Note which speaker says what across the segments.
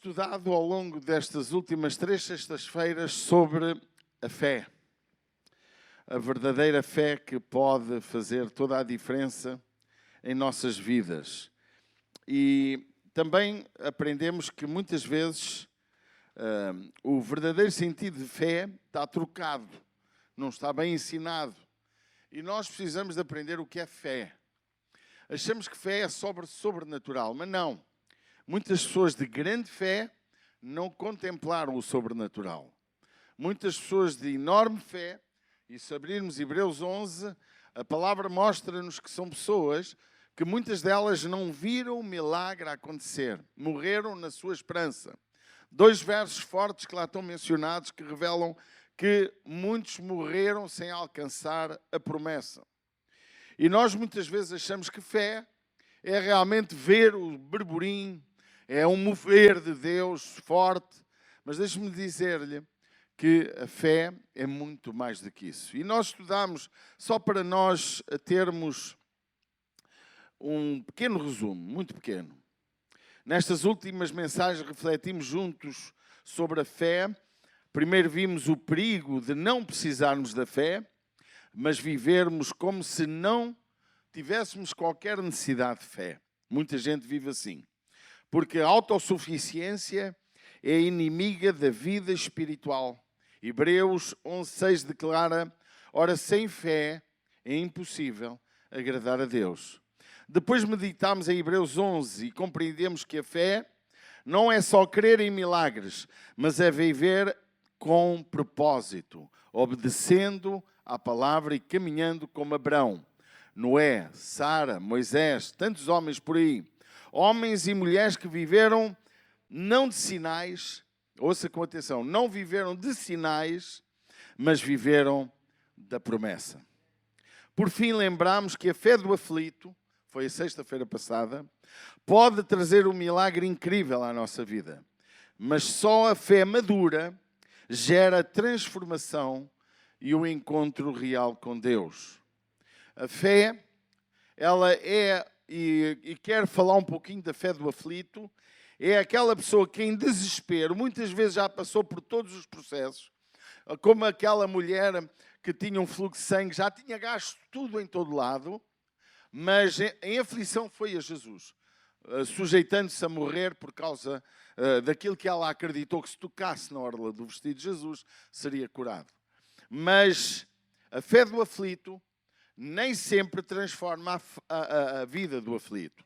Speaker 1: estudado ao longo destas últimas 3 sextas-feiras sobre a fé. A verdadeira fé que pode fazer toda a diferença em nossas vidas. E também aprendemos que muitas vezes o verdadeiro sentido de fé está trocado, não está bem ensinado. E nós precisamos de aprender o que é fé. Achamos que fé é sobrenatural, mas não. Muitas pessoas de grande fé não contemplaram o sobrenatural. Muitas pessoas de enorme fé, e se abrirmos Hebreus 11, a palavra mostra-nos que são pessoas que muitas delas não viram o milagre acontecer, morreram na sua esperança. 2 versos fortes que lá estão mencionados que revelam que muitos morreram sem alcançar a promessa. E nós muitas vezes achamos que fé é realmente ver o berburim, é um mover de Deus forte, mas deixe-me dizer-lhe que a fé é muito mais do que isso. E nós estudamos, só para nós termos um pequeno resumo, muito pequeno. Nestas últimas mensagens refletimos juntos sobre a fé. Primeiro vimos o perigo de não precisarmos da fé, mas vivermos como se não tivéssemos qualquer necessidade de fé. Muita gente vive assim. Porque a autossuficiência é inimiga da vida espiritual. Hebreus 11:6 declara: ora, sem fé é impossível agradar a Deus. Depois meditámos em Hebreus 11 e compreendemos que a fé não é só crer em milagres, mas é viver com propósito, obedecendo à palavra e caminhando como Abraão, Noé, Sara, Moisés, tantos homens por aí. Homens e mulheres que viveram não de sinais, ouça com atenção, não viveram de sinais, mas viveram da promessa. Por fim, lembramos que a fé do aflito, foi a sexta-feira passada, pode trazer um milagre incrível à nossa vida. Mas só a fé madura gera transformação e o encontro real com Deus. A fé, ela é, e quero falar um pouquinho da fé do aflito, é aquela pessoa que em desespero, muitas vezes já passou por todos os processos, como aquela mulher que tinha um fluxo de sangue, já tinha gasto tudo em todo lado, mas em aflição foi a Jesus, sujeitando-se a morrer por causa daquilo que ela acreditou que se tocasse na orla do vestido de Jesus, seria curado. Mas a fé do aflito nem sempre transforma a vida do aflito.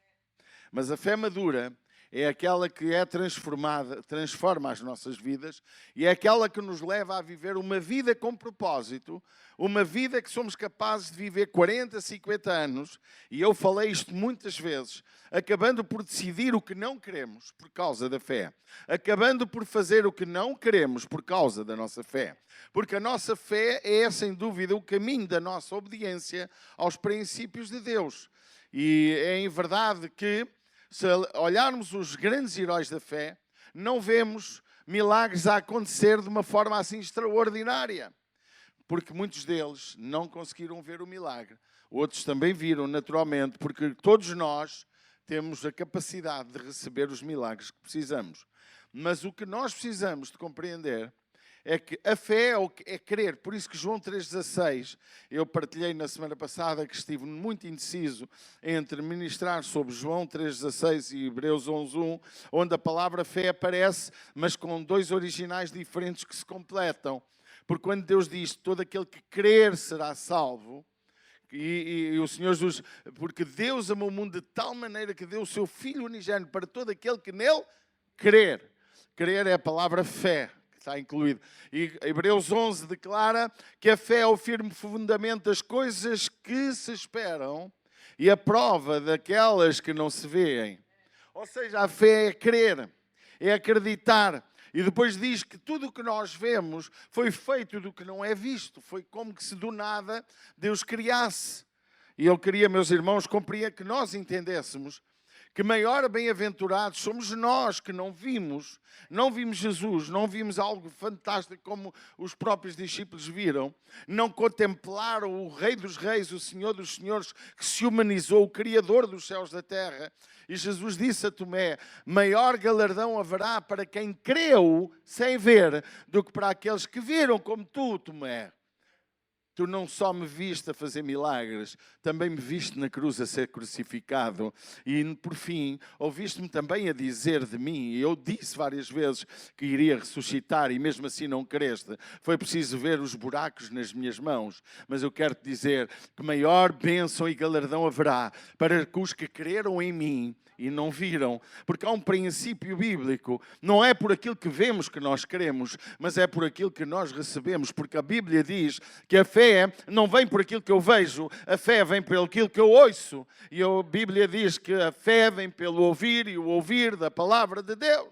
Speaker 1: Mas a fé madura é aquela que é transformada, transforma as nossas vidas e é aquela que nos leva a viver uma vida com propósito, uma vida que somos capazes de viver 40, 50 anos, e eu falei isto muitas vezes, acabando por decidir o que não queremos por causa da fé, acabando por fazer o que não queremos por causa da nossa fé, porque a nossa fé é, sem dúvida, o caminho da nossa obediência aos princípios de Deus. E é em verdade que, se olharmos os grandes heróis da fé, não vemos milagres a acontecer de uma forma assim extraordinária. Porque muitos deles não conseguiram ver o milagre. Outros também viram, naturalmente, porque todos nós temos a capacidade de receber os milagres que precisamos. Mas o que nós precisamos de compreender é que a fé é crer. Por isso que João 3,16, eu partilhei na semana passada que estive muito indeciso entre ministrar sobre João 3,16 e Hebreus 11:1, onde a palavra fé aparece, mas com 2 originais diferentes que se completam. Porque quando Deus diz, todo aquele que crer será salvo, e o Senhor Jesus, porque Deus amou o mundo de tal maneira que deu o seu Filho unigênito para todo aquele que nele crer. Crer é a palavra fé. Está incluído. E Hebreus 11 declara que a fé é o firme fundamento das coisas que se esperam e a prova daquelas que não se veem. Ou seja, a fé é crer, é acreditar. E depois diz que tudo o que nós vemos foi feito do que não é visto. Foi como que se do nada Deus criasse. E eu queria, meus irmãos, compreender que nós entendêssemos que maior bem-aventurados somos nós que não vimos Jesus, não vimos algo fantástico como os próprios discípulos viram, não contemplaram o Rei dos Reis, o Senhor dos Senhores, que se humanizou, o Criador dos céus e da terra. E Jesus disse a Tomé: maior galardão haverá para quem creu sem ver do que para aqueles que viram como tu, Tomé. Tu não só me viste a fazer milagres, também me viste na cruz a ser crucificado. E, por fim, ouviste-me também a dizer de mim, e eu disse várias vezes que iria ressuscitar, e mesmo assim não creste. Foi preciso ver os buracos nas minhas mãos. Mas eu quero te dizer que maior bênção e galardão haverá para os que creram em mim e não viram, porque há um princípio bíblico, não é por aquilo que vemos que nós queremos, mas é por aquilo que nós recebemos, porque a Bíblia diz que a fé não vem por aquilo que eu vejo, a fé vem pelo aquilo que eu ouço, e a Bíblia diz que a fé vem pelo ouvir e o ouvir da palavra de Deus.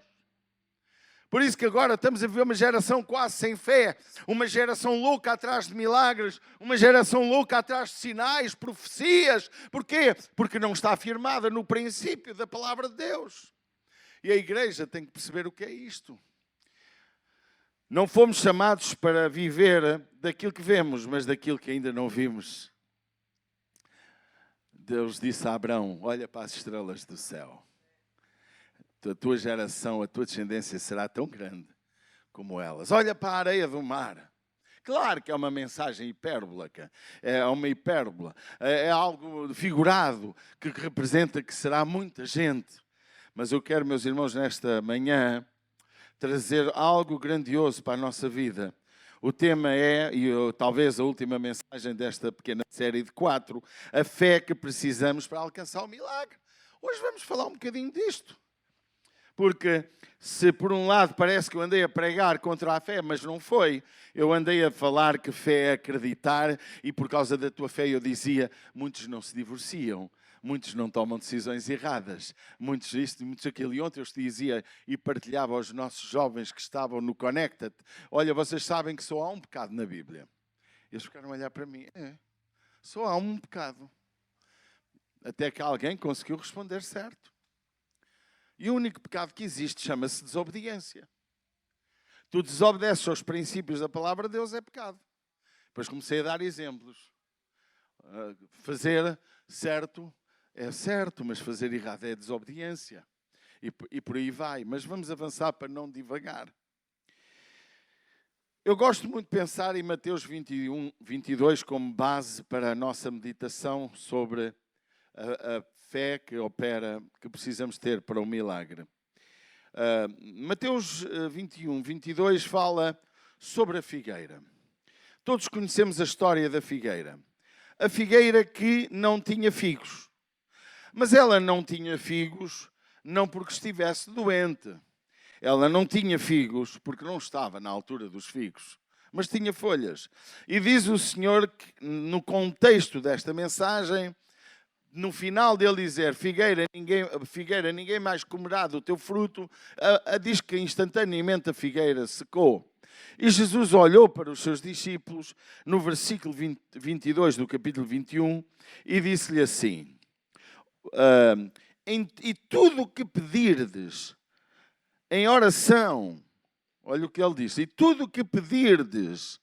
Speaker 1: Por isso que agora estamos a ver uma geração quase sem fé, uma geração louca atrás de milagres, uma geração louca atrás de sinais, profecias. Porquê? Porque não está afirmada no princípio da palavra de Deus. E a igreja tem que perceber o que é isto. Não fomos chamados para viver daquilo que vemos, mas daquilo que ainda não vimos. Deus disse a Abraão: olha para as estrelas do céu. A tua geração, a tua descendência será tão grande como elas. Olha para a areia do mar. Claro que é uma mensagem hipérbolaca, é uma hipérbola, é algo figurado que representa que será muita gente. Mas eu quero, meus irmãos, nesta manhã, trazer algo grandioso para a nossa vida. O tema é, e talvez a última mensagem desta pequena série de 4, a fé que precisamos para alcançar o milagre. Hoje vamos falar um bocadinho disto. Porque se por um lado parece que eu andei a pregar contra a fé, mas não foi. Eu andei a falar que fé é acreditar e por causa da tua fé eu dizia, muitos não se divorciam, muitos não tomam decisões erradas, muitos isto e muitos aquilo. E ontem eu te dizia e partilhava aos nossos jovens que estavam no Connected, olha, vocês sabem que só há um pecado na Bíblia. Eles ficaram a olhar para mim, só há um pecado. Até que alguém conseguiu responder certo. E o único pecado que existe chama-se desobediência. Tu desobedeces aos princípios da palavra de Deus, é pecado. Depois comecei a dar exemplos. Fazer certo é certo, mas fazer errado é desobediência. E por aí vai. Mas vamos avançar para não divagar. Eu gosto muito de pensar em Mateus 21, 22 como base para a nossa meditação sobre a fé que opera, que precisamos ter para o milagre. Mateus 21, 22 fala sobre a figueira. Todos conhecemos a história da figueira. A figueira que não tinha figos. Mas ela não tinha figos não porque estivesse doente. Ela não tinha figos porque não estava na altura dos figos. Mas tinha folhas. E diz o Senhor que, no contexto desta mensagem, no final dele dizer, figueira, ninguém mais comerá do teu fruto, diz que instantaneamente a figueira secou. E Jesus olhou para os seus discípulos, no versículo 22 do capítulo 21, e disse-lhe assim, e tudo o que pedirdes em oração, olha o que ele disse, e tudo o que pedirdes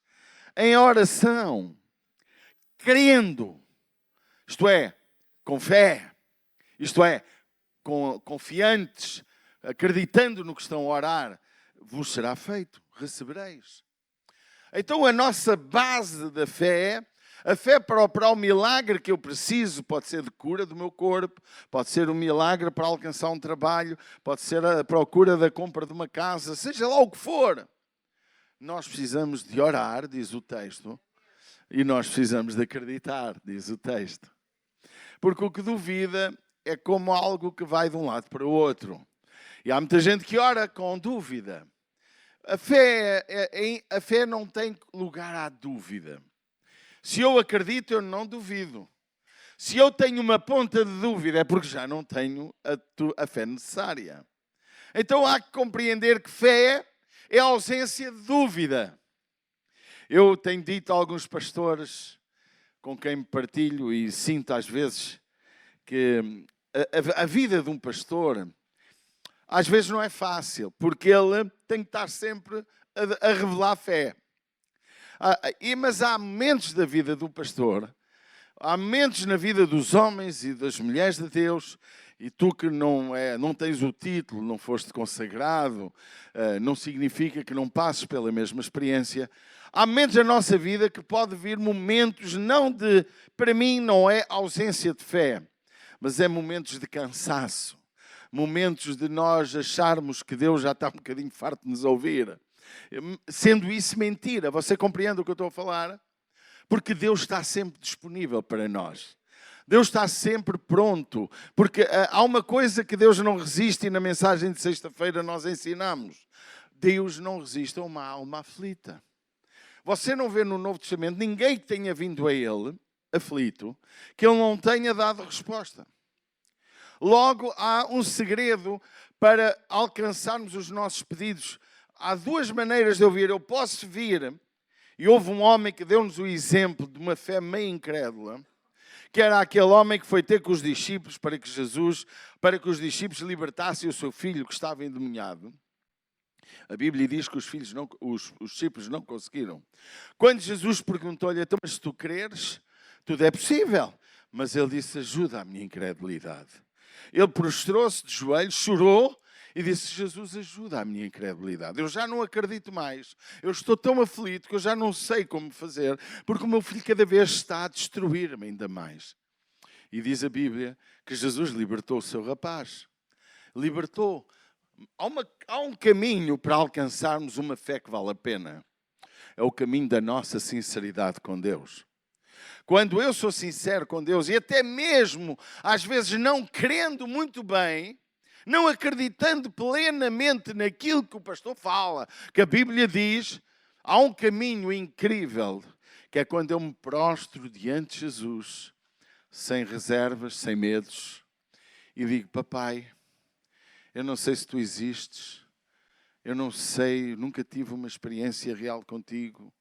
Speaker 1: em oração, crendo, isto é, com fé, isto é, confiantes, acreditando no que estão a orar, vos será feito, recebereis. Então a nossa base da fé, a fé para operar o milagre que eu preciso, pode ser de cura do meu corpo, pode ser um milagre para alcançar um trabalho, pode ser a procura da compra de uma casa, seja lá o que for. Nós precisamos de orar, diz o texto, e nós precisamos de acreditar, diz o texto. Porque o que duvida é como algo que vai de um lado para o outro. E há muita gente que ora com dúvida. A fé não tem lugar à dúvida. Se eu acredito, eu não duvido. Se eu tenho uma ponta de dúvida, é porque já não tenho a fé necessária. Então há que compreender que fé é a ausência de dúvida. Eu tenho dito a alguns pastores com quem me partilho e sinto às vezes que a vida de um pastor às vezes não é fácil, porque ele tem que estar sempre a revelar fé. Mas há momentos da vida do pastor, há momentos na vida dos homens e das mulheres de Deus, e tu que não tens o título, não foste consagrado, não significa que não passes pela mesma experiência. Há momentos na nossa vida que pode vir momentos, para mim não é ausência de fé, mas é momentos de cansaço. Momentos de nós acharmos que Deus já está um bocadinho farto de nos ouvir. Sendo isso mentira, você compreende o que eu estou a falar? Porque Deus está sempre disponível para nós. Deus está sempre pronto. Porque há uma coisa que Deus não resiste e na mensagem de sexta-feira nós ensinamos. Deus não resiste a uma alma aflita. Você não vê no Novo Testamento ninguém que tenha vindo a Ele, aflito, que Ele não tenha dado resposta. Logo, há um segredo para alcançarmos os nossos pedidos. Há duas maneiras de eu vir. Eu posso vir, e houve um homem que deu-nos o exemplo de uma fé meio incrédula, que era aquele homem que foi ter com os discípulos para que os discípulos libertassem o seu filho que estava endemoniado. A Bíblia diz que os discípulos não conseguiram. Quando Jesus perguntou-lhe, então, mas se tu creres, tudo é possível. Mas ele disse, ajuda a minha incredulidade. Ele prostrou-se de joelhos, chorou e disse, Jesus, ajuda a minha incredulidade. Eu já não acredito mais. Eu estou tão aflito que eu já não sei como fazer, porque o meu filho cada vez está a destruir-me ainda mais. E diz a Bíblia que Jesus libertou o seu rapaz. Libertou. Há um caminho para alcançarmos uma fé que vale a pena. É o caminho da nossa sinceridade com Deus. Quando eu sou sincero com Deus, e até mesmo, às vezes, não querendo muito bem, não acreditando plenamente naquilo que o pastor fala, que a Bíblia diz, há um caminho incrível, que é quando eu me prostro diante de Jesus, sem reservas, sem medos, e digo, papai, eu não sei se tu existes, eu não sei, nunca tive uma experiência real contigo,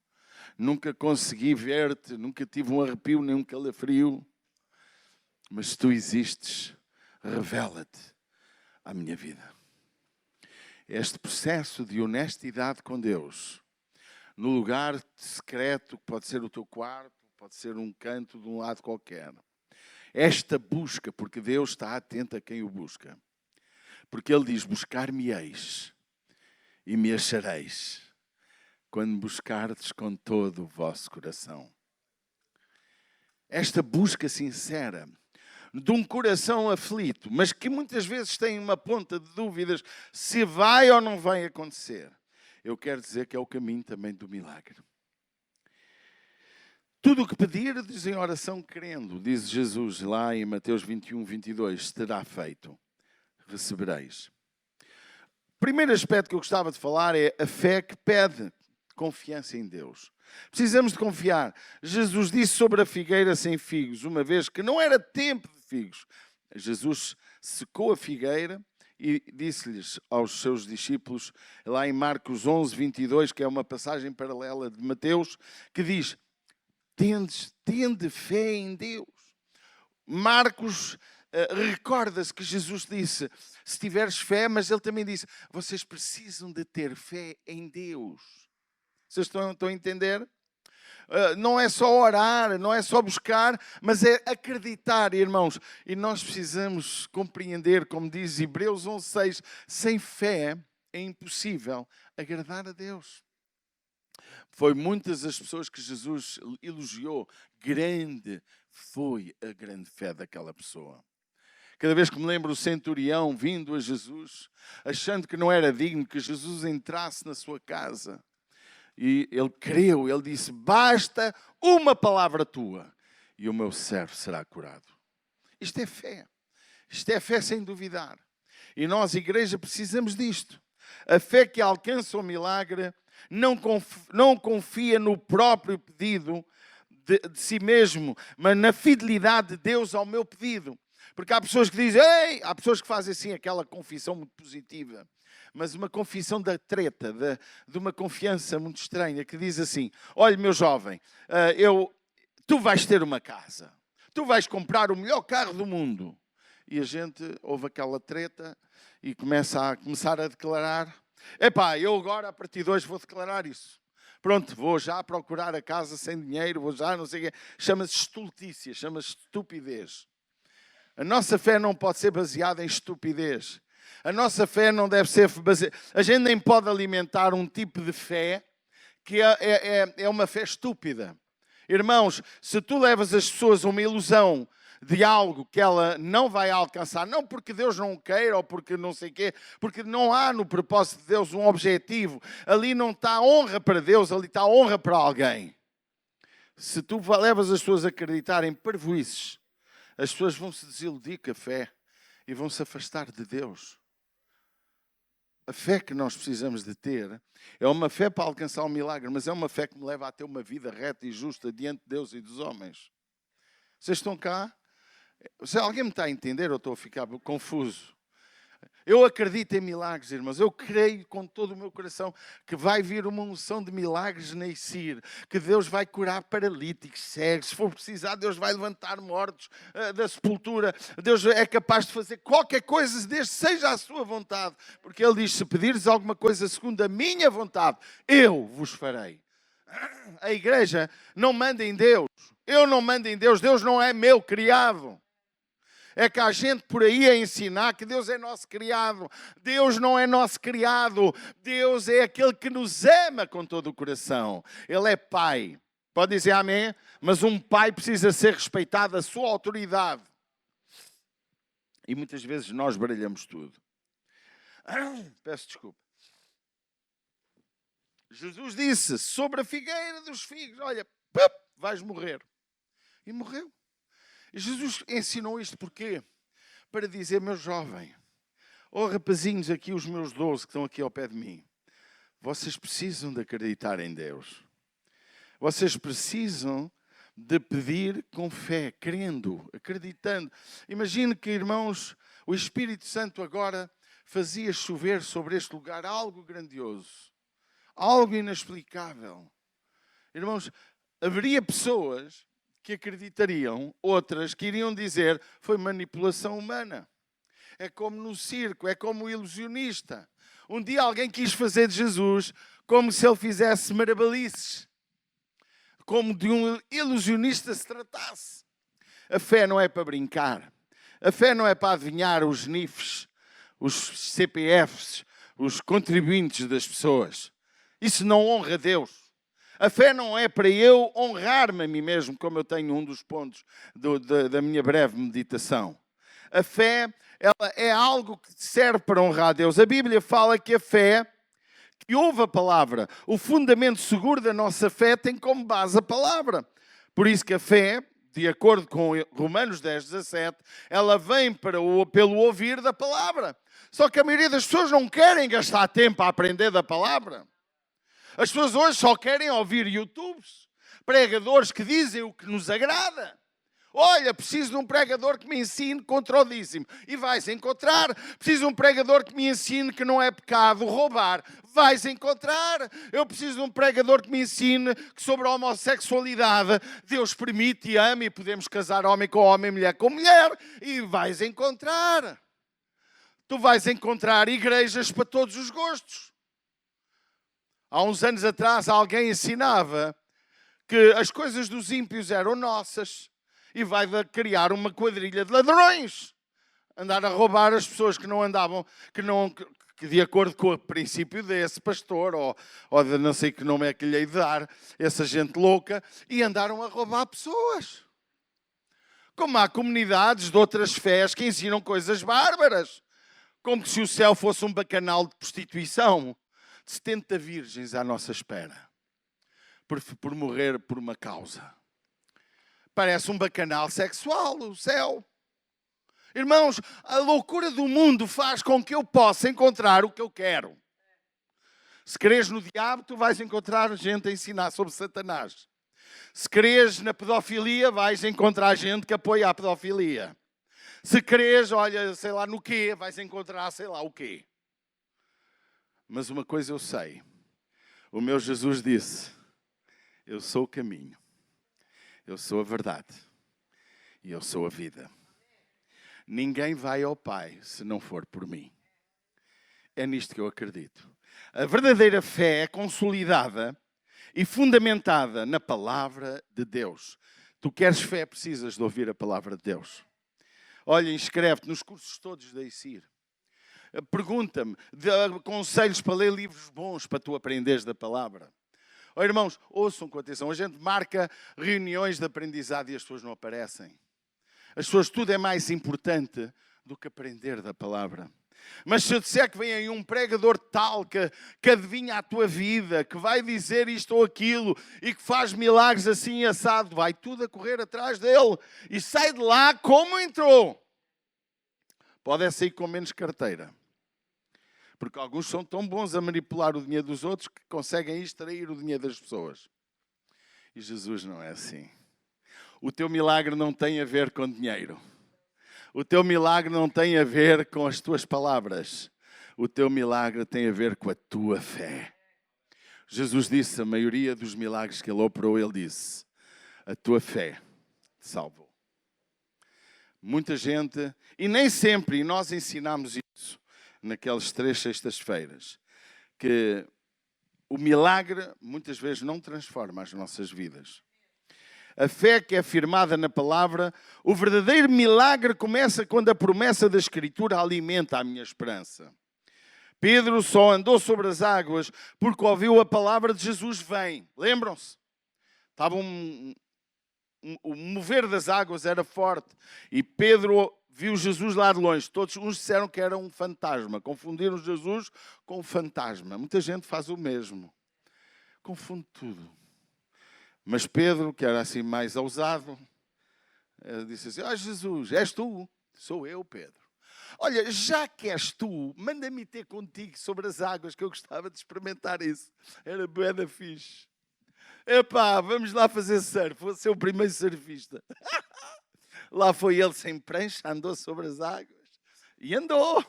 Speaker 1: nunca consegui ver-te, nunca tive um arrepio nem um calafrio. Mas se tu existes, revela-te à minha vida. Este processo de honestidade com Deus, no lugar secreto, que pode ser o teu quarto, pode ser um canto de um lado qualquer. Esta busca, porque Deus está atento a quem o busca. Porque Ele diz, buscar-me-eis e me achareis, quando me buscardes com todo o vosso coração. Esta busca sincera de um coração aflito, mas que muitas vezes tem uma ponta de dúvidas se vai ou não vai acontecer. Eu quero dizer que é o caminho também do milagre. Tudo o que pedirdes em oração crendo, diz Jesus lá em Mateus 21, 22, terá feito, recebereis. O primeiro aspecto que eu gostava de falar é a fé que pede confiança em Deus. Precisamos de confiar. Jesus disse sobre a figueira sem figos, uma vez que não era tempo de figos. Jesus secou a figueira e disse-lhes aos seus discípulos, lá em Marcos 11, 22, que é uma passagem paralela de Mateus, que diz, tende fé em Deus. Marcos recorda-se que Jesus disse, se tiveres fé, mas ele também disse, vocês precisam de ter fé em Deus. Vocês estão a entender? Não é só orar, não é só buscar, mas é acreditar, irmãos. E nós precisamos compreender, como diz Hebreus 11:6, sem fé é impossível agradar a Deus. Foi muitas as pessoas que Jesus elogiou. Grande foi a grande fé daquela pessoa. Cada vez que me lembro o centurião vindo a Jesus, achando que não era digno que Jesus entrasse na sua casa, e ele creu, ele disse, basta uma palavra tua e o meu servo será curado. Isto é fé. Isto é fé sem duvidar. E nós, igreja, precisamos disto. A fé que alcança o milagre não confia no próprio pedido de si mesmo, mas na fidelidade de Deus ao meu pedido. Porque há pessoas que dizem, há pessoas que fazem assim aquela confissão muito positiva. Mas uma confissão da treta, de uma confiança muito estranha, que diz assim, olha meu jovem, tu vais ter uma casa, tu vais comprar o melhor carro do mundo. e a gente ouve aquela treta e começar a declarar: epá, eu agora a partir de hoje vou declarar isso. Pronto, vou já procurar a casa sem dinheiro, vou já não sei o quê. Chama-se estultícia, chama-se estupidez. A nossa fé não pode ser baseada em estupidez. A nossa fé não deve ser baseada... A gente nem pode alimentar um tipo de fé que é uma fé estúpida. Irmãos, se tu levas as pessoas a uma ilusão de algo que ela não vai alcançar, não porque Deus não queira ou porque não sei o quê, porque não há no propósito de Deus um objetivo. Ali não está honra para Deus, ali está honra para alguém. Se tu levas as pessoas a acreditarem parvoices, as pessoas vão se desiludir com a fé e vão se afastar de Deus. A fé que nós precisamos de ter é uma fé para alcançar um milagre, mas é uma fé que me leva a ter uma vida reta e justa diante de Deus e dos homens. Vocês estão cá? Se alguém me está a entender, eu estou a ficar confuso. Eu acredito em milagres, irmãos. Eu creio com todo o meu coração que vai vir uma unção de milagres na ICIR, que Deus vai curar paralíticos, cegos. Se for precisar, Deus vai levantar mortos da sepultura. Deus é capaz de fazer qualquer coisa, desde que seja a sua vontade. Porque Ele diz, se pedires alguma coisa segundo a minha vontade, eu vos farei. A igreja não manda em Deus. Eu não mando em Deus. Deus não é meu criado. É que há gente por aí a ensinar que Deus é nosso criado. Deus não é nosso criado. Deus é aquele que nos ama com todo o coração. Ele é pai. Pode dizer amém? Mas um pai precisa ser respeitado, a sua autoridade. E muitas vezes nós baralhamos tudo. Peço desculpa. Jesus disse sobre a figueira dos figos, olha, vais morrer. E morreu. E Jesus ensinou isto porquê? Para dizer, meu jovem, rapazinhos aqui, os meus 12 que estão aqui ao pé de mim, vocês precisam de acreditar em Deus. Vocês precisam de pedir com fé, crendo, acreditando. Imagine que, irmãos, o Espírito Santo agora fazia chover sobre este lugar algo grandioso, algo inexplicável. Irmãos, haveria pessoas que acreditariam, outras que iriam dizer, foi manipulação humana. É como no circo, é como o ilusionista. Um dia alguém quis fazer de Jesus como se ele fizesse marabalices. Como de um ilusionista se tratasse. A fé não é para brincar. A fé não é para adivinhar os NIFs, os CPFs, os contribuintes das pessoas. Isso não honra a Deus. A fé não é para eu honrar-me a mim mesmo, como eu tenho um dos pontos da minha breve meditação. A fé, ela é algo que serve para honrar a Deus. A Bíblia fala que a fé, que ouve a palavra, o fundamento seguro da nossa fé tem como base a palavra. Por isso que a fé, de acordo com Romanos 10:17, ela vem pelo ouvir da palavra. Só que a maioria das pessoas não querem gastar tempo a aprender da palavra. As pessoas hoje só querem ouvir YouTubes, pregadores que dizem o que nos agrada. Olha, preciso de um pregador que me ensine contra o dízimo. E vais encontrar. Preciso de um pregador que me ensine que não é pecado roubar. Vais encontrar. Eu preciso de um pregador que me ensine que sobre a homossexualidade Deus permite e ama e podemos casar homem com homem, mulher com mulher. E vais encontrar. Tu vais encontrar igrejas para todos os gostos. Há uns anos atrás alguém ensinava que as coisas dos ímpios eram nossas e vai criar uma quadrilha de ladrões. Andar a roubar as pessoas que não andavam, que de acordo com o princípio desse pastor, ou de não sei que nome é que lhe hei de dar, essa gente louca, e andaram a roubar pessoas. Como há comunidades de outras fés que ensinam coisas bárbaras, como se o céu fosse um bacanal de prostituição. 70 virgens à nossa espera por morrer por uma causa. Parece um bacanal sexual, o céu. Irmãos, a loucura do mundo faz com que eu possa encontrar o que eu quero. Se crês no diabo, tu vais encontrar gente a ensinar sobre Satanás. Se crês na pedofilia, vais encontrar gente que apoia a pedofilia. Se crês, olha, sei lá no quê, vais encontrar sei lá o quê. Mas uma coisa eu sei, o meu Jesus disse, eu sou o caminho, eu sou a verdade e eu sou a vida. Ninguém vai ao Pai se não for por mim. É nisto que eu acredito. A verdadeira fé é consolidada e fundamentada na palavra de Deus. Tu queres fé, precisas de ouvir a palavra de Deus. Olha, inscreve-te nos cursos todos da ICIR. Pergunta-me, dá conselhos para ler livros bons para tu aprenderes da palavra. Oh, irmãos, ouçam com atenção. A gente marca reuniões de aprendizado e as pessoas não aparecem. As pessoas, tudo é mais importante do que aprender da palavra. Mas se eu disser que vem aí um pregador tal que adivinha a tua vida, que vai dizer isto ou aquilo e que faz milagres assim assado, vai tudo a correr atrás dele e sai de lá como entrou. Pode sair com menos carteira. Porque alguns são tão bons a manipular o dinheiro dos outros que conseguem extrair o dinheiro das pessoas. E Jesus não é assim. O teu milagre não tem a ver com dinheiro. O teu milagre não tem a ver com as tuas palavras. O teu milagre tem a ver com a tua fé. Jesus disse, a maioria dos milagres que ele operou, ele disse, a tua fé te salvou. Muita gente, e nem sempre, e nós ensinamos isso naquelas 3 sextas-feiras, que o milagre muitas vezes não transforma as nossas vidas. A fé que é firmada na palavra, o verdadeiro milagre começa quando a promessa da Escritura alimenta a minha esperança. Pedro só andou sobre as águas porque ouviu a palavra de Jesus, vem. Lembram-se? Estava o mover das águas era forte e Pedro viu Jesus lá de longe. Todos uns disseram que era um fantasma. Confundiram Jesus com um fantasma. Muita gente faz o mesmo. Confunde tudo. Mas Pedro, que era assim mais ousado, disse assim, Jesus, és tu? Sou eu, Pedro. Olha, já que és tu, manda-me ter contigo sobre as águas, que eu gostava de experimentar isso. Era bué da fixe. Epá, vamos lá fazer surf. Vou ser o primeiro surfista. Lá foi ele sem prancha, andou sobre as águas. E andou.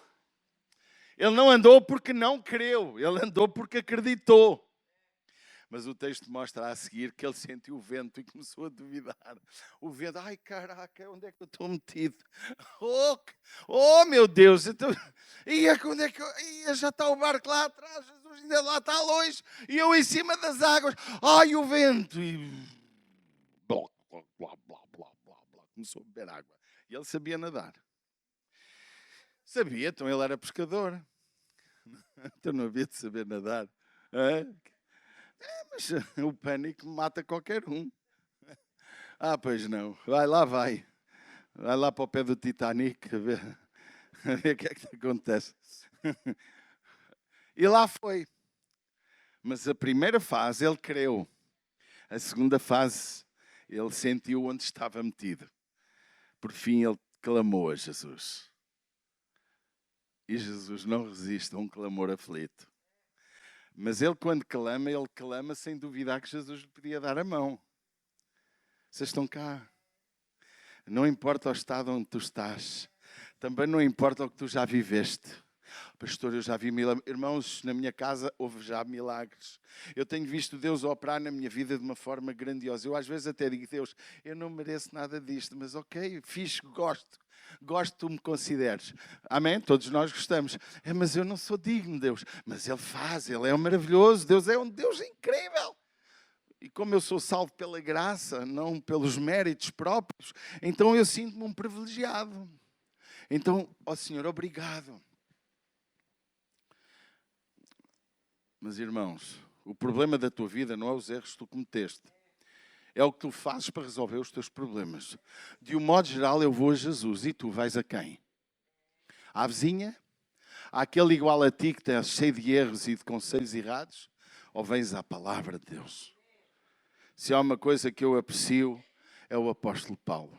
Speaker 1: Ele não andou porque não creu. Ele andou porque acreditou. Mas o texto mostra a seguir que ele sentiu o vento e começou a duvidar. O vento, ai caraca, onde é que eu estou metido? Oh meu Deus, então, onde é que já está o barco lá atrás, Jesus ainda lá está longe, e eu em cima das águas, ai o vento, e blá, blá, blá, blá, blá, blá, começou a beber água. E ele sabia nadar. Sabia, então ele era pescador. Então não havia de saber nadar. Mas o pânico mata qualquer um. Pois não. Vai lá, vai. Vai lá para o pé do Titanic a ver o que é que acontece. E lá foi. Mas a primeira fase ele creu. A segunda fase ele sentiu onde estava metido. Por fim ele clamou a Jesus. E Jesus não resiste a um clamor aflito. Mas ele quando clama sem duvidar que Jesus lhe podia dar a mão. Vocês estão cá. Não importa o estado onde tu estás. Também não importa o que tu já viveste. Pastor, eu já vi milagres. Irmãos, na minha casa houve já milagres. Eu tenho visto Deus operar na minha vida de uma forma grandiosa. Eu às vezes até digo, Deus, eu não mereço nada disto, mas ok, fixe, gosto que tu me consideres. Amém? Todos nós gostamos. Mas eu não sou digno, Deus. Mas Ele faz, Ele é maravilhoso. Deus é um Deus incrível. E como eu sou salvo pela graça, não pelos méritos próprios, então eu sinto-me um privilegiado. Então, ó Senhor, obrigado. Mas, irmãos, o problema da tua vida não é os erros que tu cometeste. É o que tu fazes para resolver os teus problemas. De um modo geral, eu vou a Jesus. E tu vais a quem? À vizinha? Àquele igual a ti que está cheio de erros e de conselhos errados? Ou vens à palavra de Deus? Se há uma coisa que eu aprecio, é o apóstolo Paulo.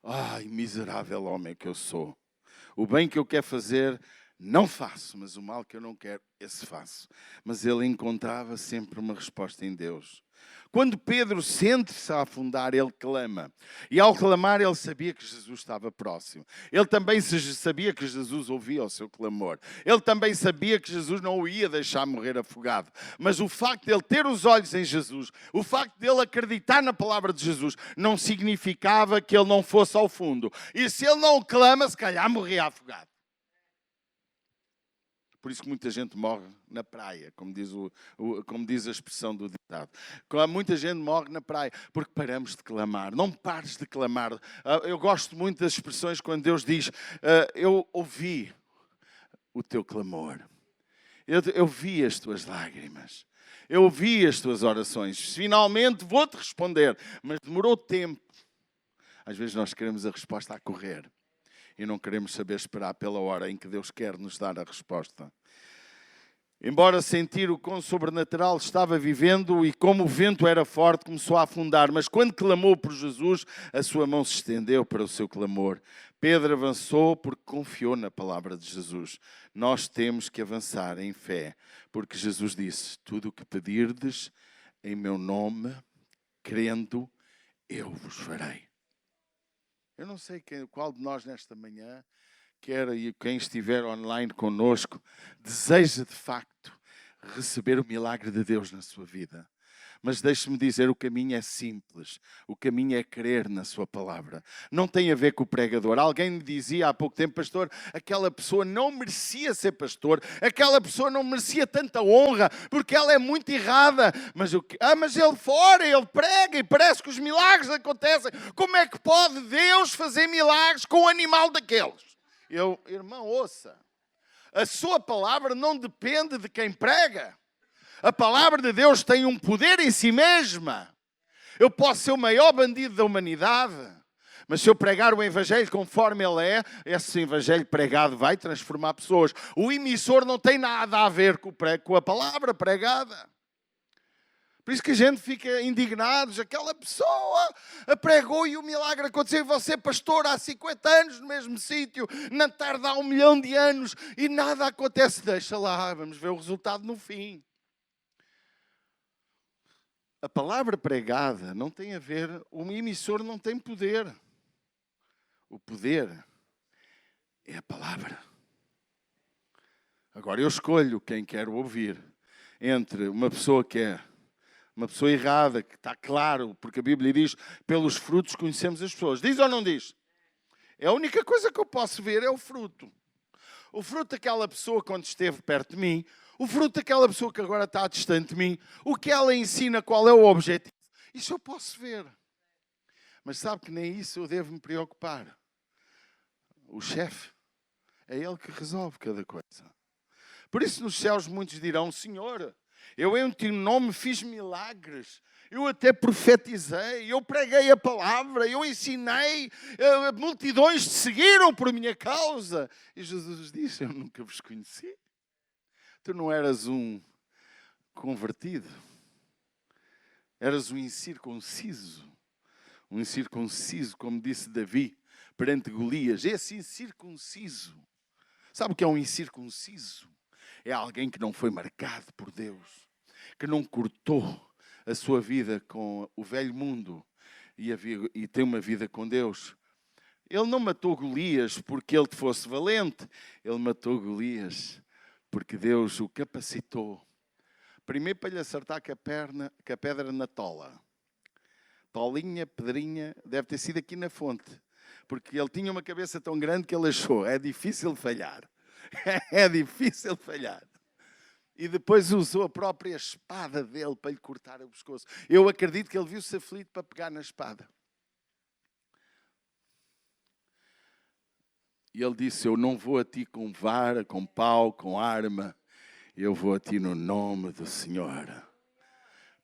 Speaker 1: Ai, miserável homem que eu sou. O bem que eu quero fazer, não faço, mas o mal que eu não quero, esse faço. Mas ele encontrava sempre uma resposta em Deus. Quando Pedro sente-se a afundar, ele clama. E ao clamar, ele sabia que Jesus estava próximo. Ele também sabia que Jesus ouvia o seu clamor. Ele também sabia que Jesus não o ia deixar morrer afogado. Mas o facto de ele ter os olhos em Jesus, o facto de ele acreditar na palavra de Jesus, não significava que ele não fosse ao fundo. E se ele não clama, se calhar morria afogado. Por isso que muita gente morre na praia, como diz a expressão do ditado. Muita gente morre na praia porque paramos de clamar. Não pares de clamar. Eu gosto muito das expressões quando Deus diz: eu ouvi o teu clamor. Eu vi as tuas lágrimas. Eu ouvi as tuas orações. Finalmente vou-te responder. Mas demorou tempo. Às vezes nós queremos a resposta a correr. E não queremos saber esperar pela hora em que Deus quer nos dar a resposta. Embora sentir o quão sobrenatural estava vivendo e como o vento era forte, começou a afundar. Mas quando clamou por Jesus, a sua mão se estendeu para o seu clamor. Pedro avançou porque confiou na palavra de Jesus. Nós temos que avançar em fé, porque Jesus disse: tudo o que pedirdes em meu nome, crendo, eu vos farei. Eu não sei qual de nós nesta manhã, e quem estiver online conosco, deseja de facto receber o milagre de Deus na sua vida. Mas deixe-me dizer, o caminho é simples. O caminho é crer na sua palavra. Não tem a ver com o pregador. Alguém me dizia há pouco tempo: pastor, aquela pessoa não merecia ser pastor. Aquela pessoa não merecia tanta honra, porque ela é muito errada. Mas ele fora, ele prega e parece que os milagres acontecem. Como é que pode Deus fazer milagres com um animal daqueles? Irmão, ouça. A sua palavra não depende de quem prega. A palavra de Deus tem um poder em si mesma. Eu posso ser o maior bandido da humanidade, mas se eu pregar o Evangelho conforme ele é, esse Evangelho pregado vai transformar pessoas. O emissor não tem nada a ver com a palavra pregada. Por isso que a gente fica indignados. Aquela pessoa pregou e o milagre aconteceu. E você, pastor, há 50 anos no mesmo sítio, não tarda há 1 milhão de anos e nada acontece. Deixa lá, vamos ver o resultado no fim. A palavra pregada não tem a ver, o emissor não tem poder. O poder é a palavra. Agora eu escolho quem quero ouvir. Entre uma pessoa que é uma pessoa errada, que está claro, porque a Bíblia diz: pelos frutos conhecemos as pessoas. Diz ou não diz? É a única coisa que eu posso ver é o fruto. O fruto daquela pessoa quando esteve perto de mim. O fruto daquela pessoa que agora está distante de mim. O que ela ensina, qual é o objetivo. Isso eu posso ver. Mas sabe que nem isso eu devo me preocupar. O chefe, é ele que resolve cada coisa. Por isso nos céus muitos dirão: Senhor, eu em teu nome fiz milagres. Eu até profetizei, eu preguei a palavra, eu ensinei, multidões te seguiram por minha causa. E Jesus disse: eu nunca vos conheci. Tu não eras um convertido, eras um incircunciso. Um incircunciso, como disse Davi, perante Golias. Esse incircunciso, sabe o que é um incircunciso? É alguém que não foi marcado por Deus, que não cortou a sua vida com o velho mundo e tem uma vida com Deus. Ele não matou Golias porque ele fosse valente. Ele matou Golias porque Deus o capacitou. Primeiro para lhe acertar com a pedra na tola. Tolinha, pedrinha, deve ter sido aqui na fonte. Porque ele tinha uma cabeça tão grande que ele achou: é difícil falhar. É difícil falhar. E depois usou a própria espada dele para lhe cortar o pescoço. Eu acredito que ele viu-se aflito para pegar na espada. E ele disse: eu não vou a ti com vara, com pau, com arma. Eu vou a ti no nome do Senhor.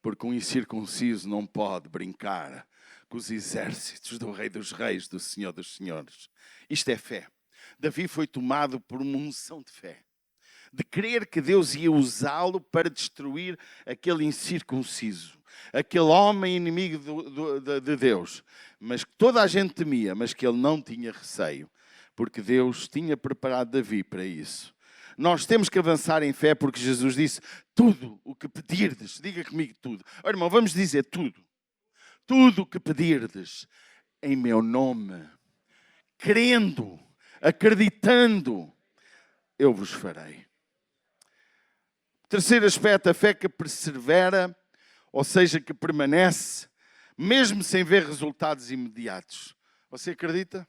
Speaker 1: Porque um incircunciso não pode brincar com os exércitos do Rei dos Reis, do Senhor dos Senhores. Isto é fé. Davi foi tomado por uma unção de fé. De crer que Deus ia usá-lo para destruir aquele incircunciso. Aquele homem inimigo de Deus. Mas que toda a gente temia, mas que ele não tinha receio. Porque Deus tinha preparado Davi para isso. nós temos que avançar em fé porque Jesus disse, tudo o que pedirdes, diga comigo tudo. Olha, irmão, vamos dizer tudo. Tudo o que pedirdes em meu nome, crendo, acreditando, eu vos farei. Terceiro aspecto, a fé que persevera, ou seja, que permanece, mesmo sem ver resultados imediatos. Você acredita?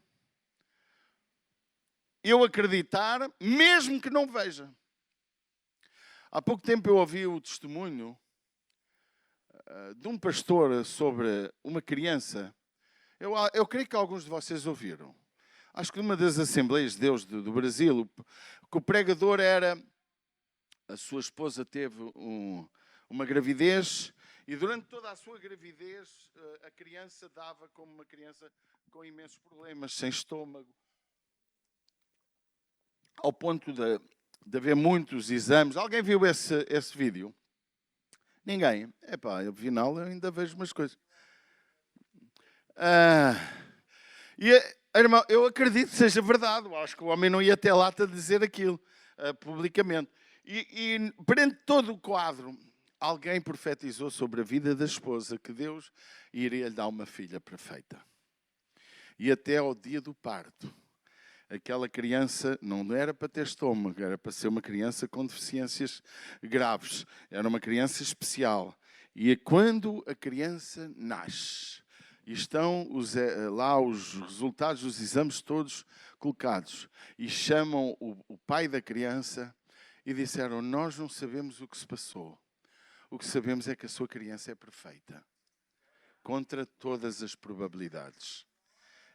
Speaker 1: Eu acreditar, mesmo que não veja. Há pouco tempo eu ouvi o testemunho de um pastor sobre uma criança. Eu creio que alguns de vocês ouviram. Acho que numa das Assembleias de Deus do Brasil, que o pregador era... A sua esposa teve uma gravidez e durante toda a sua gravidez a criança dava como uma criança com imensos problemas, sem estômago, ao ponto de haver muitos exames. Alguém viu esse vídeo? Ninguém. Epá, no final eu ainda vejo umas coisas. Irmão, eu acredito que seja verdade. Eu acho que o homem não ia ter lata de dizer aquilo publicamente. E perante todo o quadro, alguém profetizou sobre a vida da esposa que Deus iria lhe dar uma filha perfeita. E até ao dia do parto, aquela criança não era para ter estômago, era para ser uma criança com deficiências graves. Era uma criança especial. E quando a criança nasce, e estão lá os resultados dos exames todos colocados, e chamam o pai da criança e disseram, nós não sabemos o que se passou. O que sabemos é que a sua criança é perfeita. Contra todas as probabilidades.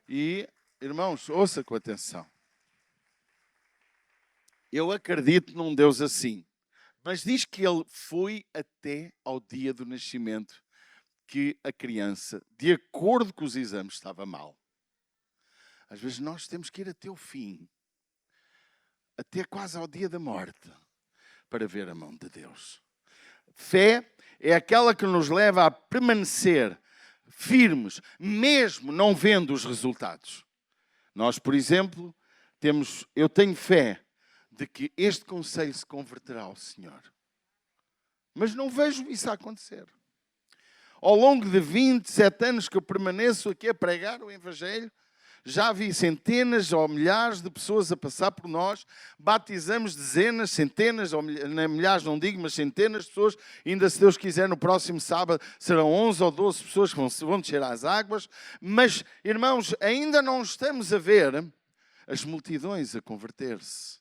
Speaker 1: E, irmãos, ouça com atenção. Eu acredito num Deus assim. Mas diz que ele foi até ao dia do nascimento que a criança, de acordo com os exames, estava mal. Às vezes nós temos que ir até o fim. Até quase ao dia da morte, para ver a mão de Deus. Fé é aquela que nos leva a permanecer firmes, mesmo não vendo os resultados. Nós, por exemplo, eu tenho fé de que este conselho se converterá ao Senhor. Mas não vejo isso acontecer. Ao longo de 27 anos que eu permaneço aqui a pregar o Evangelho, já vi centenas ou milhares de pessoas a passar por nós, batizamos dezenas, centenas, ou milhares não digo, mas centenas de pessoas, ainda se Deus quiser no próximo sábado serão 11 ou 12 pessoas que vão descer às águas, mas irmãos, ainda não estamos a ver as multidões a converter-se.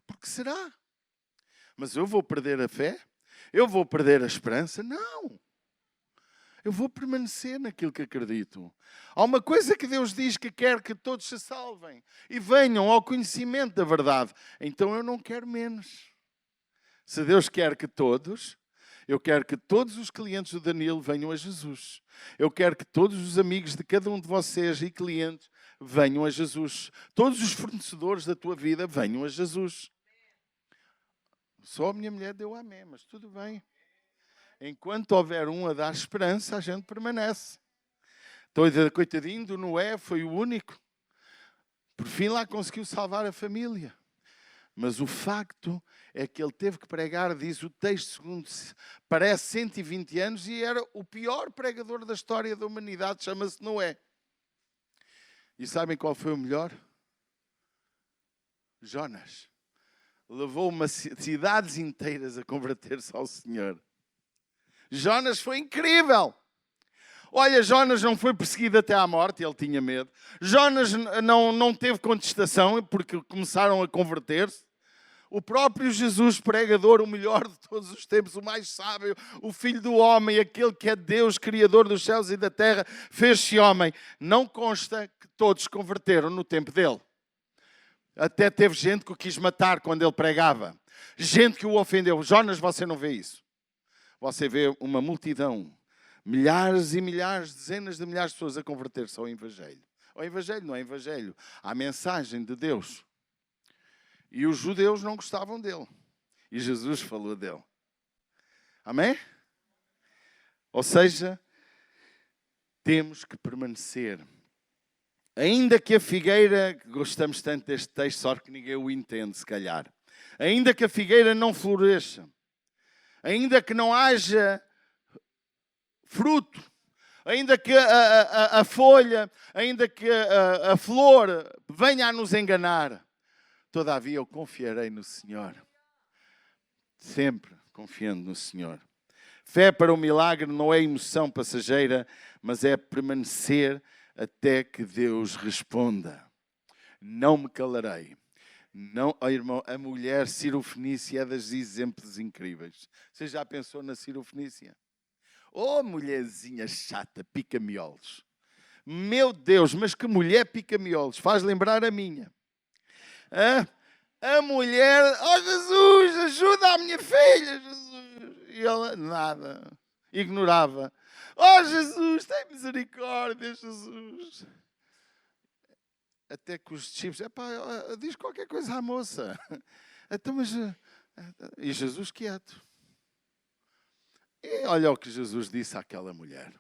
Speaker 1: Porque será? Mas eu vou perder a fé? Eu vou perder a esperança? Não! Eu vou permanecer naquilo que acredito. Há uma coisa que Deus diz que quer que todos se salvem e venham ao conhecimento da verdade. Então eu não quero menos. Se Deus quer que todos, eu quero que todos os clientes do Danilo venham a Jesus. Eu quero que todos os amigos de cada um de vocês e clientes venham a Jesus. Todos os fornecedores da tua vida venham a Jesus. Só a minha mulher deu amém, mas tudo bem. Enquanto houver um a dar esperança, a gente permanece. Coitadinho do Noé, foi o único. Por fim lá conseguiu salvar a família. Mas o facto é que ele teve que pregar, diz o texto, segundo parece 120 anos, e era o pior pregador da história da humanidade, chama-se Noé. E sabem qual foi o melhor? Jonas. Levou cidades inteiras a converter-se ao Senhor. Jonas foi incrível. Olha, Jonas não foi perseguido até à morte, ele tinha medo. Jonas não teve contestação porque começaram a converter-se. O próprio Jesus, pregador, o melhor de todos os tempos, o mais sábio, o Filho do Homem, aquele que é Deus, Criador dos céus e da terra, fez-se homem. Não consta que todos converteram no tempo dele. Até teve gente que o quis matar quando ele pregava. Gente que o ofendeu. Jonas, você não vê isso. Você vê uma multidão, milhares e milhares, dezenas de milhares de pessoas a converter-se ao Evangelho. Ao Evangelho, não é Evangelho, à mensagem de Deus. E os judeus não gostavam dele. E Jesus falou dele. Amém? Ou seja, temos que permanecer. Ainda que a figueira, gostamos tanto deste texto, só que ninguém o entende, se calhar. ainda que a figueira não floresça, ainda que não haja fruto, ainda que a folha, ainda que a flor venha a nos enganar, todavia eu confiarei no Senhor. Sempre confiando no Senhor. Fé para o milagre não é emoção passageira, mas é permanecer até que Deus responda. Não me calarei. Não, oh irmão, a mulher Cirofenícia é dos exemplos incríveis. Você já pensou na Cirofenícia? Oh, mulherzinha chata, pica-miolos. Meu Deus, mas que mulher pica-miolos. Faz lembrar a minha. Hã? A mulher, oh Jesus, ajuda a minha filha, Jesus. E ela, nada, ignorava. Oh Jesus, tem misericórdia, Jesus. Até que os discípulos, diz qualquer coisa à moça. Então, mas, e Jesus quieto. E olha o que Jesus disse àquela mulher.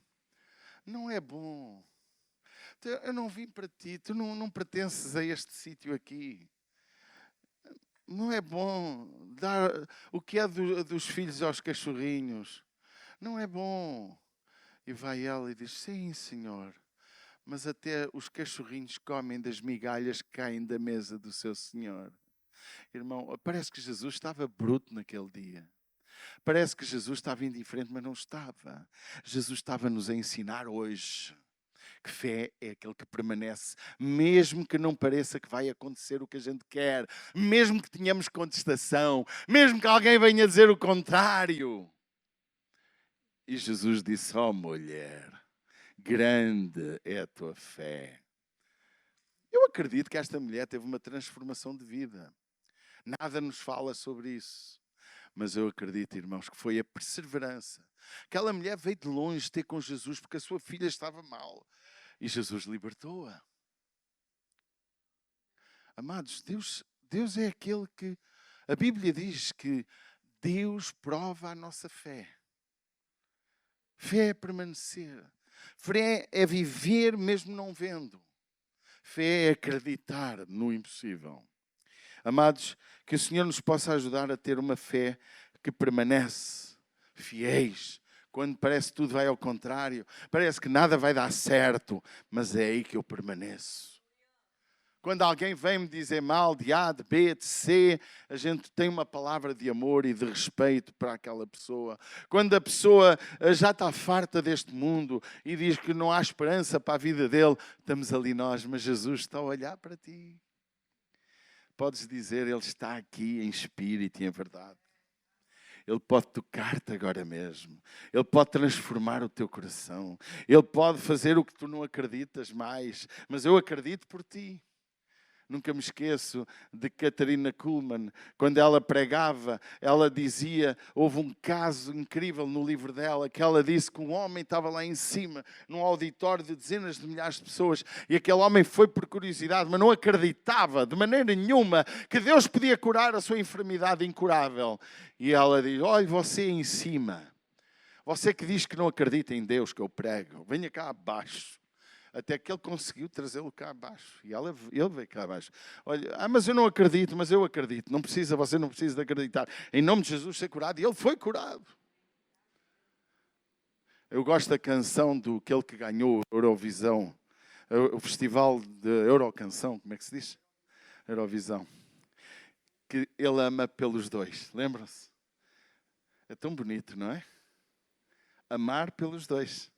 Speaker 1: Não é bom. Eu não vim para ti, tu não pertences a este sítio aqui. Não é bom dar o que é dos filhos aos cachorrinhos. Não é bom. E vai ela e diz, sim, Senhor. Mas até os cachorrinhos comem das migalhas que caem da mesa do seu Senhor. Irmão, parece que Jesus estava bruto naquele dia. Parece que Jesus estava indiferente, mas não estava. Jesus estava-nos a ensinar hoje que fé é aquele que permanece, mesmo que não pareça que vai acontecer o que a gente quer, mesmo que tenhamos contestação, mesmo que alguém venha dizer o contrário. E Jesus disse, oh mulher, grande é a tua fé. Eu acredito que esta mulher teve uma transformação de vida. Nada nos fala sobre isso. Mas eu acredito, irmãos, que foi a perseverança. Aquela mulher veio de longe ter com Jesus porque a sua filha estava mal. E Jesus libertou-a. Amados, Deus é aquele que... A Bíblia diz que Deus prova a nossa fé. Fé é permanecer. Fé é viver mesmo não vendo. Fé é acreditar no impossível. Amados, que o Senhor nos possa ajudar a ter uma fé que permanece, fiéis, quando parece que tudo vai ao contrário, parece que nada vai dar certo, mas é aí que eu permaneço. Quando alguém vem me dizer mal de A, de B, de C, a gente tem uma palavra de amor e de respeito para aquela pessoa. Quando a pessoa já está farta deste mundo e diz que não há esperança para a vida dele, estamos ali nós, mas Jesus está a olhar para ti. Podes dizer, Ele está aqui em espírito e em verdade. Ele pode tocar-te agora mesmo. Ele pode transformar o teu coração. Ele pode fazer o que tu não acreditas mais, mas eu acredito por ti. Nunca me esqueço de Katharina Kuhlman, quando ela pregava, ela dizia, houve um caso incrível no livro dela, que ela disse que um homem estava lá em cima, num auditório de dezenas de milhares de pessoas, e aquele homem foi por curiosidade, mas não acreditava de maneira nenhuma que Deus podia curar a sua enfermidade incurável. E ela diz, olha, você em cima, você que diz que não acredita em Deus que eu prego, venha cá abaixo. Até que ele conseguiu trazê-lo cá abaixo. E ele veio cá abaixo. Olha, mas eu não acredito, mas eu acredito. Você não precisa de acreditar. Em nome de Jesus ser curado. E ele foi curado. Eu gosto da canção do aquele que ganhou a Eurovisão. O festival de Eurocanção, como é que se diz? Eurovisão. Que ele ama pelos dois. Lembram-se? É tão bonito, não é? Amar pelos dois.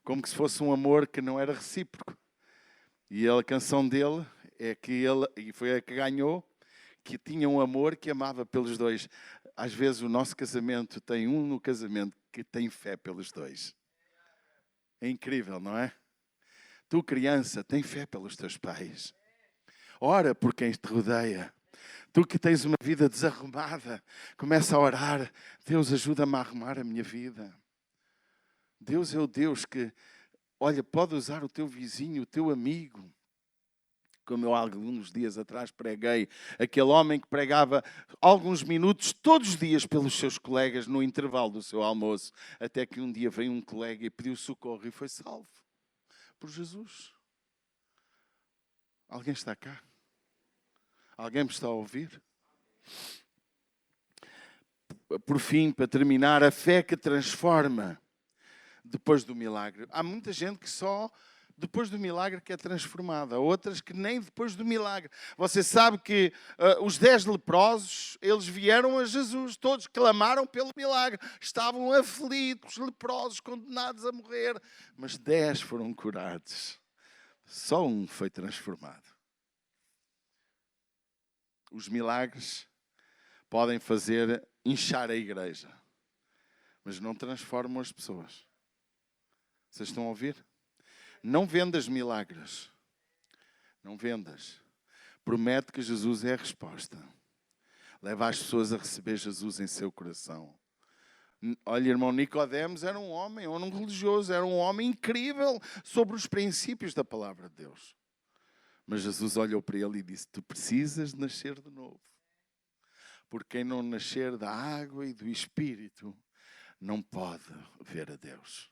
Speaker 1: Como que se fosse um amor que não era recíproco. E a canção dele é que ele, e foi a que ganhou, que tinha um amor que amava pelos dois. Às vezes o nosso casamento tem um no casamento que tem fé pelos dois. É incrível, não é? Tu, criança, tem fé pelos teus pais. Ora por quem te rodeia. Tu que tens uma vida desarrumada, começa a orar. Deus, ajuda-me a arrumar a minha vida. Deus é o Deus que, olha, pode usar o teu vizinho, o teu amigo. Como eu há alguns dias atrás preguei, aquele homem que pregava alguns minutos todos os dias pelos seus colegas no intervalo do seu almoço, até que um dia veio um colega e pediu socorro e foi salvo por Jesus. Alguém está cá? Alguém me está a ouvir? Por fim, para terminar, a fé que transforma depois do milagre. Há muita gente que só depois do milagre que é transformada. Há outras que nem depois do milagre. Você sabe que os 10 leprosos, eles vieram a Jesus. Todos clamaram pelo milagre. Estavam aflitos, leprosos, condenados a morrer. Mas 10 foram curados. Só um foi transformado. Os milagres podem fazer inchar a igreja, mas não transformam as pessoas. Vocês estão a ouvir? Não vendas milagres. Não vendas. Promete que Jesus é a resposta. Leva as pessoas a receber Jesus em seu coração. Olha, irmão, Nicodemos era um homem, era um religioso, era um homem incrível sobre os princípios da palavra de Deus. Mas Jesus olhou para ele e disse: tu precisas de nascer de novo. Porque quem não nascer da água e do Espírito não pode ver a Deus.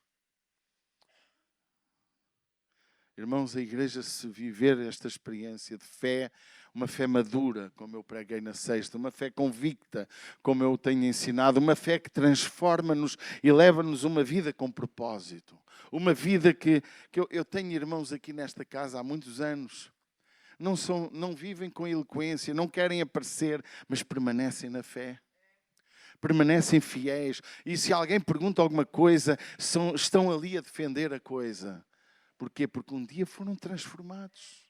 Speaker 1: Irmãos, a igreja, se viver esta experiência de fé, uma fé madura, como eu preguei na sexta, uma fé convicta, como eu tenho ensinado, uma fé que transforma-nos e leva-nos uma vida com propósito. Uma vida que eu tenho irmãos aqui nesta casa há muitos anos. Não vivem com eloquência, não querem aparecer, mas permanecem na fé. Permanecem fiéis. E se alguém pergunta alguma coisa, estão ali a defender a coisa. Porquê? Porque um dia foram transformados.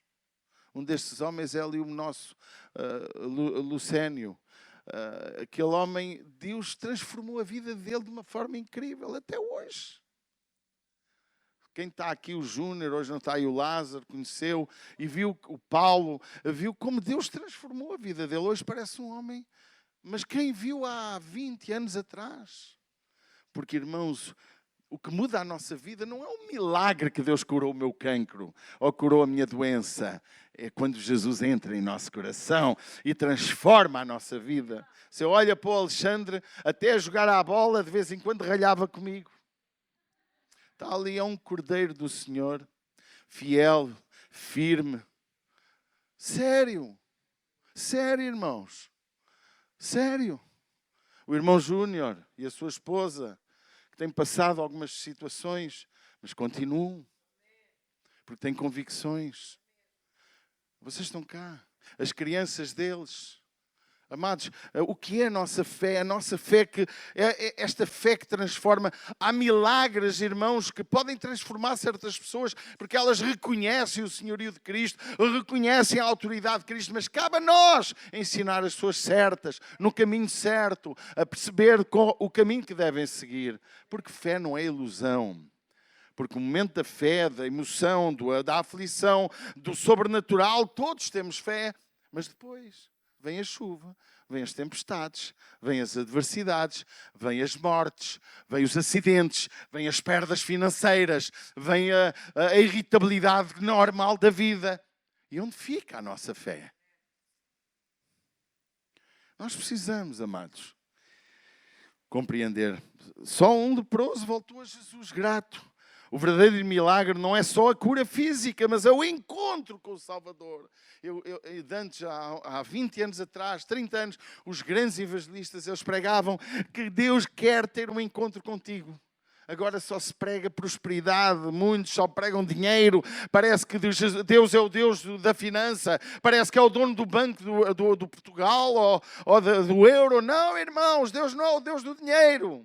Speaker 1: Um destes homens é ali o nosso Lucénio. Aquele homem, Deus transformou a vida dele de uma forma incrível, até hoje. Quem está aqui, o Júnior, hoje não está aí o Lázaro, conheceu e viu o Paulo, viu como Deus transformou a vida dele. Hoje parece um homem, mas quem viu há 20 anos atrás? Porque, irmãos, o que muda a nossa vida não é um milagre que Deus curou o meu cancro ou curou a minha doença. É quando Jesus entra em nosso coração e transforma a nossa vida. Se eu olho para o Alexandre, até a jogar à bola, de vez em quando ralhava comigo. Está ali um cordeiro do Senhor, fiel, firme. Sério, irmãos. Sério. O irmão Júnior e a sua esposa, que têm passado algumas situações, mas continuam, porque têm convicções. Vocês estão cá. As crianças deles. Amados, o que é a nossa fé? A nossa fé que é esta fé que transforma. Há milagres, irmãos, que podem transformar certas pessoas porque elas reconhecem o senhorio de Cristo, reconhecem a autoridade de Cristo, mas cabe a nós ensinar as pessoas certas, no caminho certo, a perceber o caminho que devem seguir. Porque fé não é ilusão. Porque o momento da fé, da emoção, da aflição, do sobrenatural, todos temos fé, mas depois vem a chuva, vem as tempestades, vem as adversidades, vem as mortes, vem os acidentes, vem as perdas financeiras, vem a irritabilidade normal da vida. E onde fica a nossa fé? Nós precisamos, amados, compreender. Só um leproso voltou a Jesus grato. O verdadeiro milagre não é só a cura física, mas é o encontro com o Salvador. Antes, há 20 anos atrás, 30 anos, os grandes evangelistas, eles pregavam que Deus quer ter um encontro contigo. Agora só se prega prosperidade, muitos só pregam dinheiro. Parece que Deus é o Deus da finança, parece que é o dono do banco do Portugal ou do euro. Não, irmãos, Deus não é o Deus do dinheiro.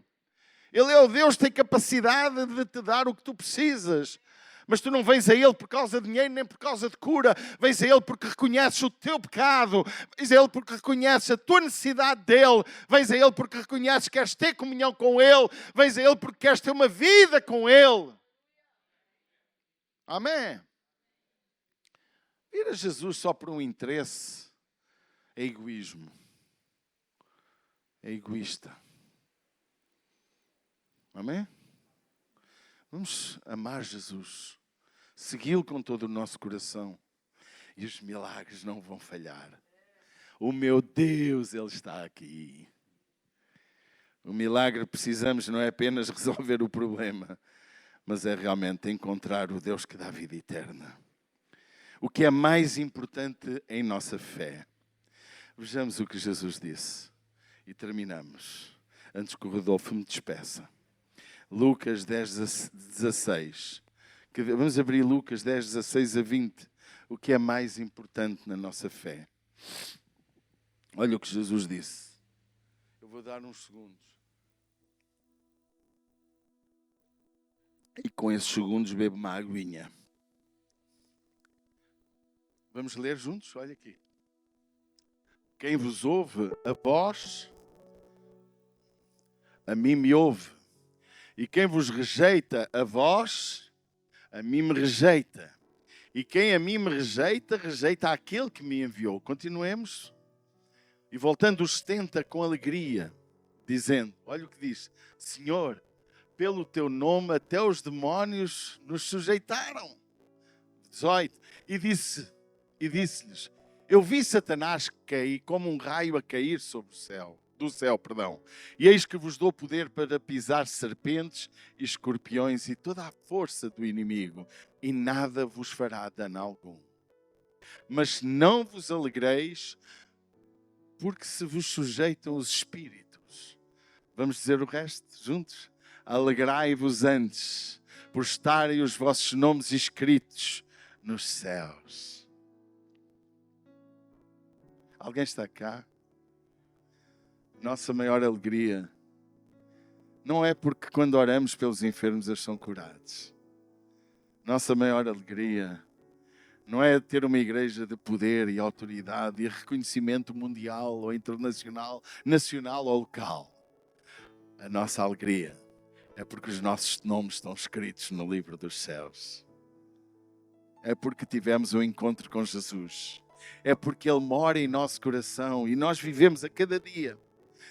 Speaker 1: Ele é o Deus que tem capacidade de te dar o que tu precisas. Mas tu não vens a Ele por causa de dinheiro, nem por causa de cura. Vens a Ele porque reconheces o teu pecado. Vens a Ele porque reconheces a tua necessidade dEle. Vens a Ele porque reconheces que queres ter comunhão com Ele. Vens a Ele porque queres ter uma vida com Ele. Amém? Ir a Jesus só por um interesse é egoísmo. É egoísta. Amém? Vamos amar Jesus, segui-lo com todo o nosso coração e os milagres não vão falhar. O meu Deus, Ele está aqui. O milagre precisamos não é apenas resolver o problema, mas é realmente encontrar o Deus que dá vida eterna. O que é mais importante em nossa fé? Vejamos o que Jesus disse. E terminamos. Antes que o Rodolfo me despeça. Lucas 10, 16. Vamos abrir Lucas 10, 16 a 20. O que é mais importante na nossa fé. Olha o que Jesus disse. Eu vou dar uns segundos. E com esses segundos bebo uma aguinha. Vamos ler juntos? Olha aqui. Quem vos ouve a vós, a mim me ouve. E quem vos rejeita a vós, a mim me rejeita. E quem a mim me rejeita, rejeita aquele que me enviou. Continuemos. E voltando os 70 com alegria, dizendo, olha o que diz, Senhor, pelo teu nome até os demónios nos sujeitaram. 18. E disse-lhes, eu vi Satanás cair como um raio a cair sobre do céu. E eis que vos dou poder para pisar serpentes e escorpiões e toda a força do inimigo, e nada vos fará dano algum. Mas não vos alegreis, porque se vos sujeitam os espíritos. Vamos dizer o resto juntos? Alegrai-vos antes, por estarem os vossos nomes escritos nos céus. Alguém está cá? Nossa maior alegria não é porque quando oramos pelos enfermos eles são curados. Nossa maior alegria não é ter uma igreja de poder e autoridade e reconhecimento mundial ou internacional, nacional ou local. A nossa alegria é porque os nossos nomes estão escritos no livro dos céus. É porque tivemos um encontro com Jesus. É porque Ele mora em nosso coração e nós vivemos a cada dia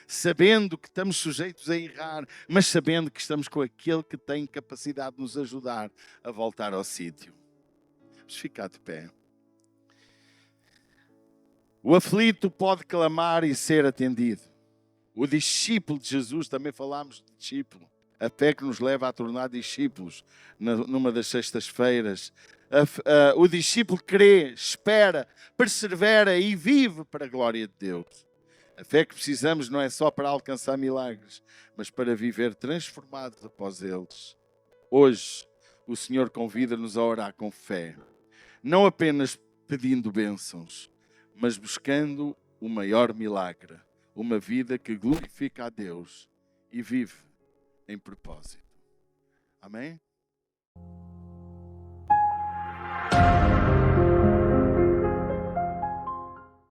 Speaker 1: sabendo que estamos sujeitos a errar, mas sabendo que estamos com aquele que tem capacidade de nos ajudar a voltar ao sítio. Vamos ficar de pé. O aflito pode clamar e ser atendido. O discípulo de Jesus, também falámos de discípulo, a fé que nos leva a tornar discípulos numa das sextas-feiras. O discípulo crê, espera, persevera e vive para a glória de Deus. A fé que precisamos não é só para alcançar milagres, mas para viver transformados após eles. Hoje, o Senhor convida-nos a orar com fé, não apenas pedindo bênçãos, mas buscando o maior milagre, uma vida que glorifica a Deus e vive em propósito. Amém?